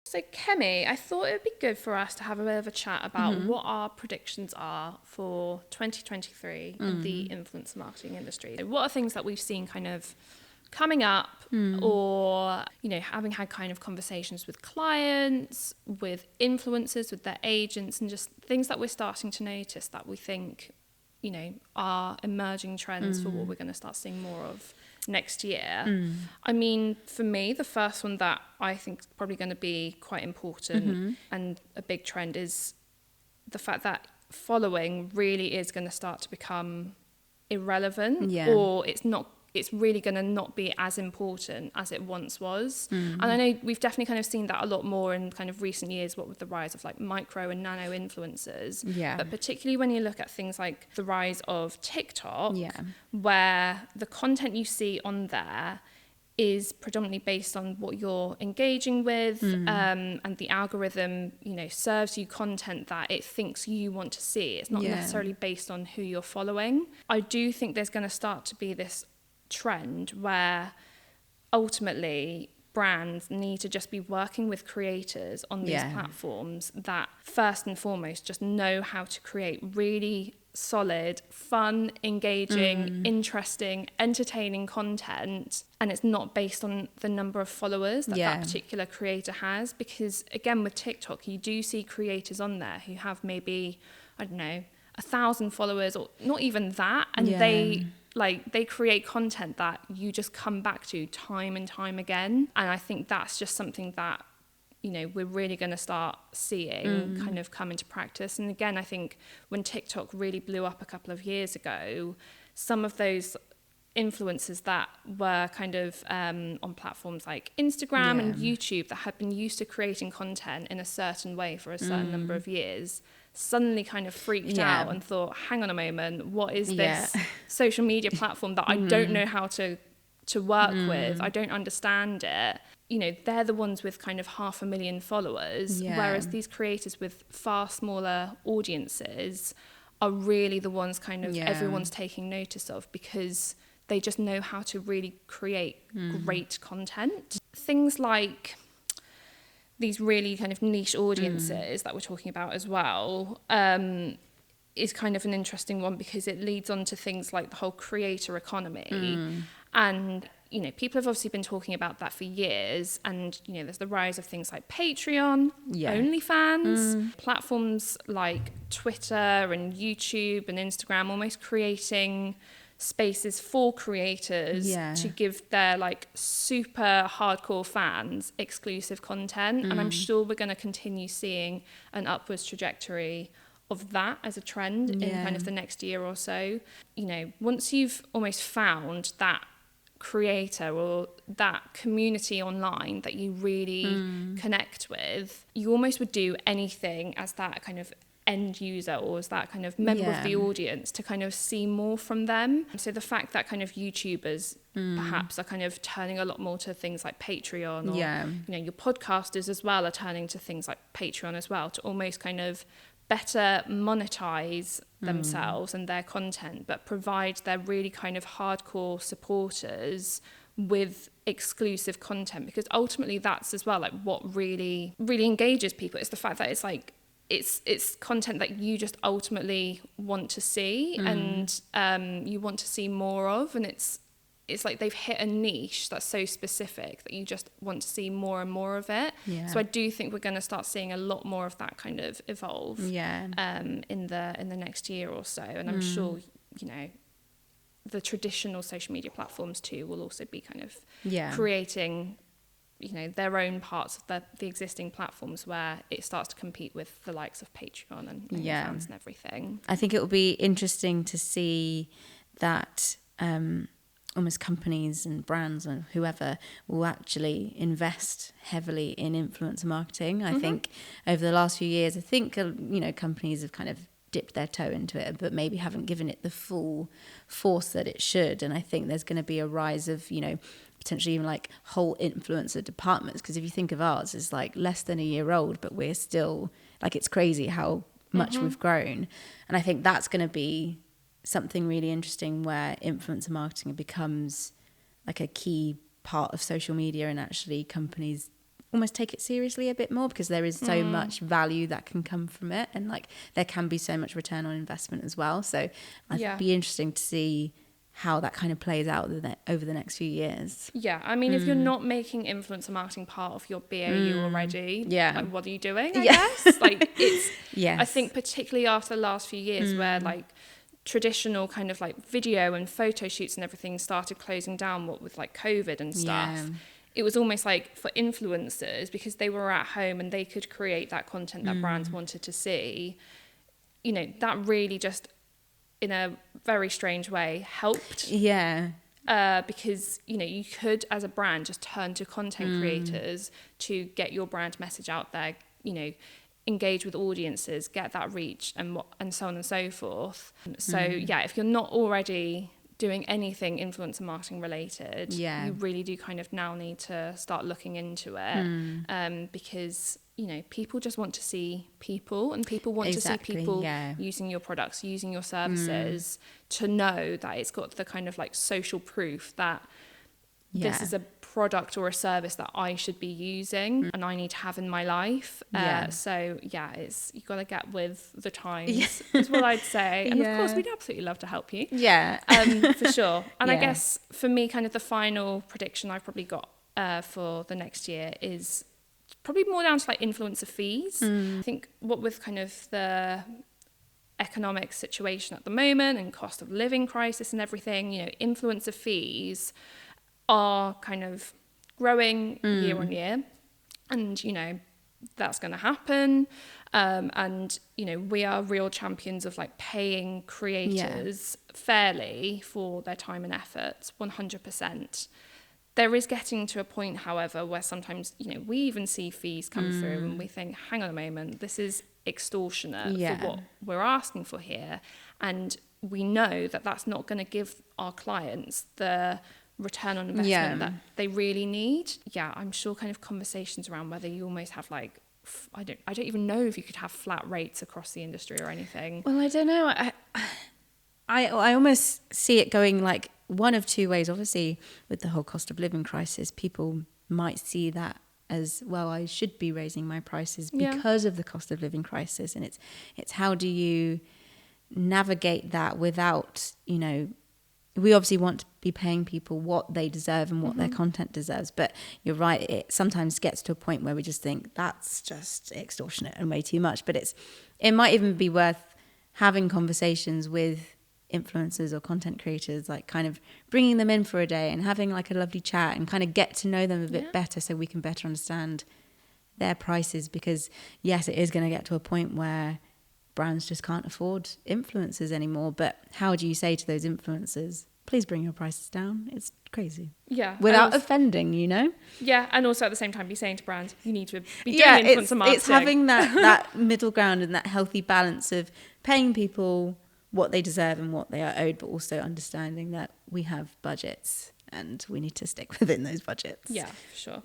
So, Kemi, I thought it would be good for us to have a bit of a chat about what our predictions are for 2023 in the influencer marketing industry. So what are things that we've seen kind of coming up, or, you know, having had kind of conversations with clients, with influencers, with their agents, and just things that we're starting to notice that we think, you know, are emerging trends for what we're going to start seeing more of next year. I mean, for me, the first one that I think is probably going to be quite important and a big trend is the fact that following really is going to start to become irrelevant, or it's really going to not be as important as it once was. And I know we've definitely kind of seen that a lot more in kind of recent years, what with the rise of like micro and nano influencers. But particularly when you look at things like the rise of TikTok, where the content you see on there is predominantly based on what you're engaging with, and the algorithm, you know, serves you content that it thinks you want to see. It's not necessarily based on who you're following. I do think there's going to start to be this trend where ultimately brands need to just be working with creators on these platforms that first and foremost just know how to create really solid, fun, engaging, interesting, entertaining content, and it's not based on the number of followers that that particular creator has. Because again, with TikTok, you do see creators on there who have maybe, I don't know, 1,000 followers, or not even that, and they create content that you just come back to time and time again. And I think that's just something that, you know, we're really going to start seeing kind of come into practice. And again, I think when TikTok really blew up a couple of years ago, some of those influencers that were kind of on platforms like Instagram and YouTube that had been used to creating content in a certain way for a certain number of years suddenly kind of freaked out and thought, hang on a moment, what is this social media platform that I don't know how to work with? I don't understand it. You know, they're the ones with kind of 500,000 followers, whereas these creators with far smaller audiences are really the ones kind of everyone's taking notice of, because they just know how to really create great content. Things like these really kind of niche audiences that we're talking about as well is kind of an interesting one, because it leads on to things like the whole creator economy. And, you know, people have obviously been talking about that for years. And, you know, there's the rise of things like Patreon, OnlyFans, platforms like Twitter and YouTube and Instagram, almost creating spaces for creators to give their like super hardcore fans exclusive content. And I'm sure we're going to continue seeing an upwards trajectory of that as a trend in kind of the next year or so. You know, once you've almost found that creator or that community online that you really connect with, you almost would do anything as that kind of end user or as that kind of member of the audience to kind of see more from them. So the fact that kind of YouTubers perhaps are kind of turning a lot more to things like Patreon, or you know, your podcasters as well are turning to things like Patreon as well, to almost kind of better monetize themselves and their content, but provide their really kind of hardcore supporters with exclusive content. Because ultimately that's as well like what really engages people. It's the fact that it's like it's content that you just ultimately want to see and you want to see more of, and it's like they've hit a niche that's so specific that you just want to see more and more of it. So I do think we're going to start seeing a lot more of that kind of evolve in the next year or so. And I'm sure, you know, the traditional social media platforms too will also be kind of creating, you know, their own parts of the existing platforms where it starts to compete with the likes of Patreon and fans and everything. I think it will be interesting to see that almost companies and brands and whoever will actually invest heavily in influencer marketing. I think over the last few years, I think, you know, companies have kind of dipped their toe into it, but maybe haven't given it the full force that it should. And I think there's going to be a rise of, you know, potentially even like whole influencer departments. Because if you think of ours, it's like less than a year old, but we're still like, it's crazy how much we've grown. And I think that's going to be something really interesting, where influencer marketing becomes like a key part of social media, and actually companies almost take it seriously a bit more, because there is so much value that can come from it, and like there can be so much return on investment as well. So I'd be interesting to see how that kind of plays out over the next few years. Yeah, I mean, if you're not making influencer marketing part of your BAU already, like, what are you doing, I guess? Like, it's, I think particularly after the last few years where like traditional kind of like video and photo shoots and everything started closing down, what with like COVID and stuff, it was almost like for influencers, because they were at home and they could create that content that brands wanted to see, you know, that really just in a very strange way helped. Because, you know, you could as a brand just turn to content creators to get your brand message out there, you know, engage with audiences, get that reach, and so on and so forth. So yeah, if you're not already doing anything influencer marketing related, you really do kind of now need to start looking into it, because, you know, people just want to see people, and people want to see people using your products, using your services, to know that it's got the kind of like social proof that this is a product or a service that I should be using and I need to have in my life. So yeah, you've got to get with the times, is what I'd say. And of course, we'd absolutely love to help you. For sure. And I guess for me, kind of the final prediction I've probably got for the next year is probably more down to like influencer fees. I think what with kind of the economic situation at the moment and cost of living crisis and everything, you know, influencer fees are kind of growing year on year, and you know that's going to happen, and you know we are real champions of like paying creators fairly for their time and efforts, 100%. There is getting to a point, however, where sometimes, you know, we even see fees come through and we think, hang on a moment, this is extortionate for what we're asking for here, and we know that that's not going to give our clients the return on investment that they really need. I'm sure kind of conversations around whether you almost have like, I don't even know if you could have flat rates across the industry or anything. Well, I don't know. I almost see it going like one of two ways. Obviously, with the whole cost of living crisis, people might see that as, well, I should be raising my prices because of the cost of living crisis, and it's how do you navigate that without, you know, we obviously want to be paying people what they deserve and what their content deserves. But you're right, it sometimes gets to a point where we just think that's just extortionate and way too much. But it might even be worth having conversations with influencers or content creators, like kind of bringing them in for a day and having like a lovely chat and kind of get to know them a bit better, so we can better understand their prices. Because yes, it is going to get to a point where brands just can't afford influencers anymore. But how do you say to those influencers, please bring your prices down? It's crazy. Without offending, you know? And also at the same time be saying to brands, you need to be doing influencer marketing. It's having that middle ground and that healthy balance of paying people what they deserve and what they are owed, but also understanding that we have budgets and we need to stick within those budgets. For sure.